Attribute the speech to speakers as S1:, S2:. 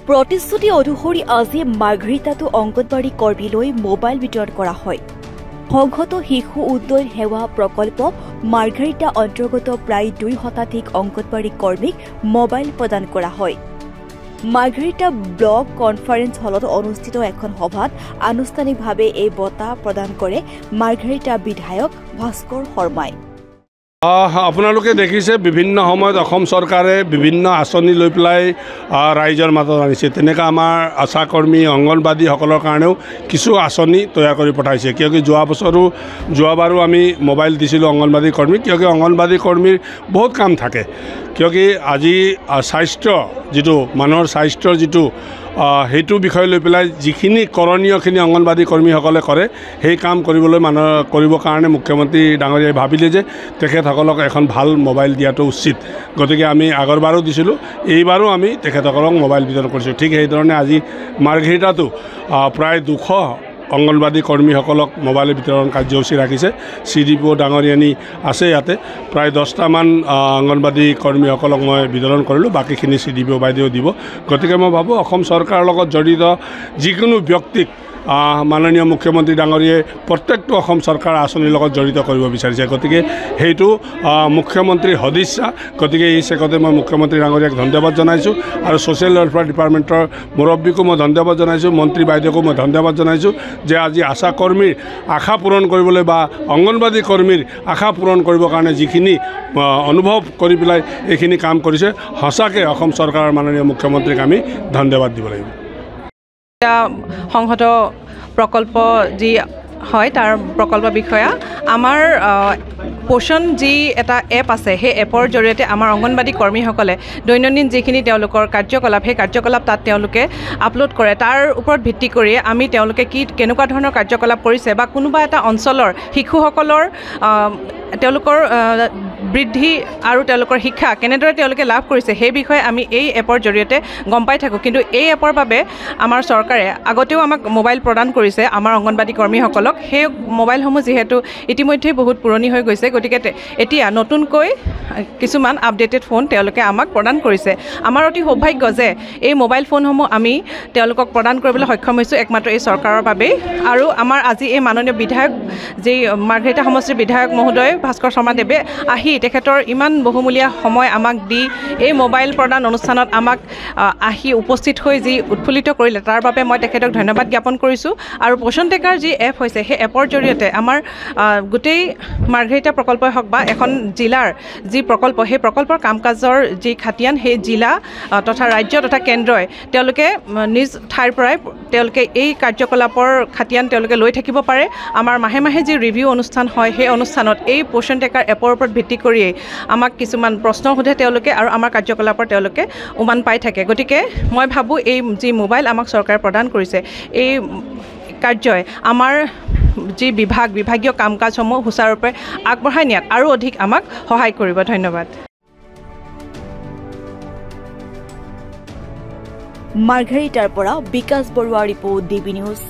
S1: প্ৰতিশ্ৰুতি অনুসৰি আজি মাৰ্ঘেৰিটাতো অংগনবাড়ী কৰ্মীলৈ মোবাইল বিতৰণ কৰা হয়। সংহত শিশু উন্নয়ন সেৱা প্ৰকল্প মাৰ্ঘেৰিটা অন্তৰ্গত প্ৰায় 2 শতাধিক অংগনবাড়ী কৰ্মীক মোবাইল প্ৰদান কৰা হয়। মাৰ্ঘেৰিটা ব্লক কনফাৰেন্স হলত অনুষ্ঠিত এখন সভাত আনুষ্ঠানিকভাৱে এই বঁটা প্ৰদান কৰে মাৰ্ঘেৰিটা বিধায়ক ভাস্কৰ শৰ্মাই।
S2: আপোনালোকে দেখিছে বিভিন্ন সময়ত অসম চৰকাৰে বিভিন্ন আঁচনি লৈ পেলাই ৰাইজৰ মাজত আনিছে। তেনেকৈ আমাৰ আশাকৰ্মী অংগনবাদীসকলৰ কাৰণেও কিছু আঁচনি তৈয়াৰ কৰি পঠাইছে। কিয় যোৱাবাৰো আমি মোবাইল দিছিলোঁ অংগনবাদী কৰ্মীক। কিয় অংগনবাদী কৰ্মীৰ বহুত কাম থাকে। কিয় আজি স্বাস্থ্য যিটো মানুহৰ স্বাস্থ্যৰ যিটো সেইটো বিষয় লৈ পেলাই যিখিনি কৰণীয়খিনি অংগনবাদী কৰ্মীসকলে কৰে সেই কাম কৰিবৰ কাৰণে মুখ্যমন্ত্ৰী ডাঙৰীয়াই ভাবিলে যে তেখেতসকলক এখন ভাল মোবাইল দিয়াটো উচিত। গতিকে আমি আগৰবাৰো দিছিলোঁ, এইবাৰো আমি তেখেতসকলক মোবাইল বিতৰণ কৰিছোঁ। ঠিক সেইধৰণে আজি মাৰ্ঘেৰিটাতো প্ৰায় 200 অংগনবাদী কৰ্মীসকলক মোবাইল বিতৰণ কাৰ্যসূচী ৰাখিছে। CDPO ডাঙৰীয়ানী আছে ইয়াতে। প্ৰায় 10টামান অংগনবাদী কৰ্মীসকলক মই বিতৰণ কৰিলোঁ, বাকীখিনি CDPO বাইদেউ দিব। গতিকে মই ভাবোঁ অসম চৰকাৰৰ লগত জড়িত যিকোনো ব্যক্তিক মাননীয় মুখ্যমন্ত্ৰী ডাঙৰীয়াই প্ৰত্যেকটো অসম চৰকাৰৰ আঁচনিৰ লগত জড়িত কৰিব বিচাৰিছে। গতিকে সেইটো মুখ্যমন্ত্ৰীৰ সদিচ্ছা। গতিকে এই চেগতে মই মুখ্যমন্ত্ৰী ডাঙৰীয়াক ধন্যবাদ জনাইছোঁ আৰু ছ'চিয়েল ৱেলফেয়াৰ ডিপাৰ্টমেণ্টৰ মুৰব্বীকো মই ধন্যবাদ জনাইছোঁ, মন্ত্ৰী বাইদেউকো মই ধন্যবাদ জনাইছোঁ যে আজি আশা কৰ্মীৰ আশা পূৰণ কৰিবলৈ বা অংগনবাদী কৰ্মীৰ আশা পূৰণ কৰিবৰ কাৰণে যিখিনি অনুভৱ কৰি পেলাই এইখিনি কাম কৰিছে, সঁচাকৈ অসম চৰকাৰৰ মাননীয় মুখ্যমন্ত্ৰীক আমি ধন্যবাদ দিব লাগিব।
S3: সংহত প্ৰকল্প যি হয় তাৰ প্ৰকল্প বিষয়া আমাৰ পোষণ যি এটা এপ আছে, সেই এপৰ জৰিয়তে আমাৰ অংগনবাদী কৰ্মীসকলে দৈনন্দিন যিখিনি তেওঁলোকৰ কাৰ্যকলাপ, সেই কাৰ্যকলাপ তাত তেওঁলোকে আপলোড কৰে। তাৰ ওপৰত ভিত্তি কৰি আমি তেওঁলোকে কেনেকুৱা ধৰণৰ কাৰ্যকলাপ কৰিছে বা কোনোবা এটা অঞ্চলৰ শিশুসকলৰ তেওঁলোকৰ বৃদ্ধি আৰু তেওঁলোকৰ শিক্ষা কেনেদৰে তেওঁলোকে লাভ কৰিছে সেই বিষয়ে আমি এই এপৰ জৰিয়তে গম পাই থাকোঁ। কিন্তু এই এপৰ বাবে আমাৰ চৰকাৰে আগতেও আমাক মোবাইল প্ৰদান কৰিছে আমাৰ অংগনবাদী কৰ্মীসকলক। সেই মোবাইলসমূহ যিহেতু ইতিমধ্যেই বহুত পুৰণি হৈ গৈছে, গতিকে এতিয়া নতুনকৈ কিছুমান আপডেটেড ফোন তেওঁলোকে আমাক প্ৰদান কৰিছে। আমাৰ অতি সৌভাগ্য যে এই মোবাইল ফোনসমূহ আমি তেওঁলোকক প্ৰদান কৰিবলৈ সক্ষম হৈছোঁ একমাত্ৰ এই চৰকাৰৰ বাবেই। আৰু আমাৰ আজি এই মাননীয় বিধায়ক যি মাৰ্ঘেৰিটা সমষ্টিৰ বিধায়ক মহোদয় ভাস্কৰ শৰ্মাদেৱে আহি তেখেতৰ ইমান বহুমূলীয়া সময় আমাক দি এই মোবাইল প্ৰদান অনুষ্ঠানত আমাক আহি উপস্থিত হৈ যি উৎফুল্লিত কৰিলে তাৰ বাবে মই তেখেতক ধন্যবাদ জ্ঞাপন কৰিছোঁ। আৰু পোষণ টেকাৰ যি এপ হৈছে সেই এপৰ জৰিয়তে আমাৰ গোটেই মাৰ্ঘেৰিটা প্ৰকল্পই হওক বা এখন জিলাৰ যি প্ৰকল্প, সেই প্ৰকল্পৰ কাম কাজৰ যি খাটিয়ান সেই জিলা তথা ৰাজ্য তথা কেন্দ্ৰই তেওঁলোকে নিজ ঠাইৰ পৰাই তেওঁলোকে এই কাৰ্যকলাপৰ খাটিয়ান তেওঁলোকে লৈ থাকিব পাৰে। আমাৰ মাহে মাহে যি ৰিভিউ অনুষ্ঠান হয় সেই অনুষ্ঠানত এই পোষণ টেকাৰ এপৰ ওপৰত ভিত্তি কৰিয়েই আমাক কিছুমান প্ৰশ্ন সোধে তেওঁলোকে আৰু আমাৰ কাৰ্যকলাপৰ তেওঁলোকে উমান পাই থাকে। গতিকে মই ভাবোঁ এই যি মোবাইল আমাক চৰকাৰে প্ৰদান কৰিছে, এই কাৰ্যই আমাৰ যি বিভাগীয় কাম কাজসমূহ সুচাৰুৰূপে আগবঢ়াই নিয়াত আৰু অধিক আমাক সহায় কৰিব। ধন্যবাদ।
S1: মাৰ্ঘেৰিটাৰ পৰা বিকাশ বৰুৱা ৰিপৰ্ট, DB নিউজ।